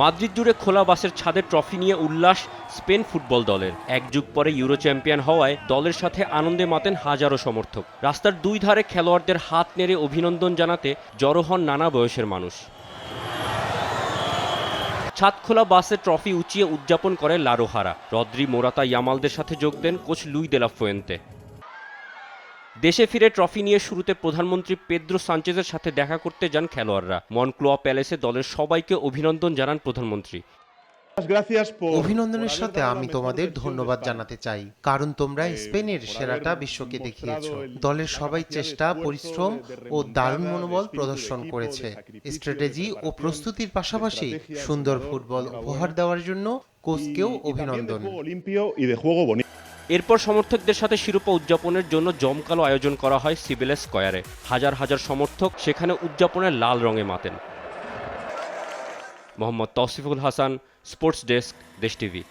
Madrid জুড়ে খোলা বাসের ছাদে ট্রফি নিয়ে উল্লাস স্পেন ফুটবল দলের। এক যুগ পরে ইউরো চ্যাম্পিয়ন হওয়ায় দলের সাথে আনন্দে মাতেন হাজারো সমর্থক। রাস্তার দুই ধারে খেলোয়াড়দের হাত নেড়ে অভিনন্দন জানাতে জড়ো হন নানা বয়সের মানুষ। ছাদ খোলা বাসে ট্রফি উঁচিয়ে উদযাপন করে লা রোহারা। রদ্রি, মোরাতা, ইয়ামালদের সাথে যোগ দেন কোচ লুই দে লা ফুয়েন্তে। দেশে ফিরে ট্রফি নিয়ে শুরুতে প্রধানমন্ত্রী পেদ্রো সানচেজের সাথে দেখা করতে যান খেলোয়াড়রা। মনক্লোয়া প্যালেসে দলের সবাইকে অভিনন্দন জানান প্রধানমন্ত্রী। অভিনন্দনের সাথে আমি তোমাদের ধন্যবাদ জানাতে চাই, কারণ তোমরা স্পেনের সেরাটা বিশ্বকে দেখিয়েছো। দলের সবাই চেষ্টা, পরিশ্রম ও দারুণ মনোবল প্রদর্শন করেছে। স্ট্র্যাটেজি ও প্রস্তুতির পাশাপাশি সুন্দর ফুটবল উপহার দেওয়ার জন্য কোচকেও অভিনন্দন। এরপর সমর্থকদের সাথে শিরোপা উদযাপনের জন্য জমকালো আয়োজন করা হয় সিবেলেস স্কয়ারে। হাজার হাজার সমর্থক সেখানে উদযাপনের লাল রঙে মাতেন। মোহাম্মদ তৌসিফুল হাসান, স্পোর্টস ডেস্ক, দেশ টিভি।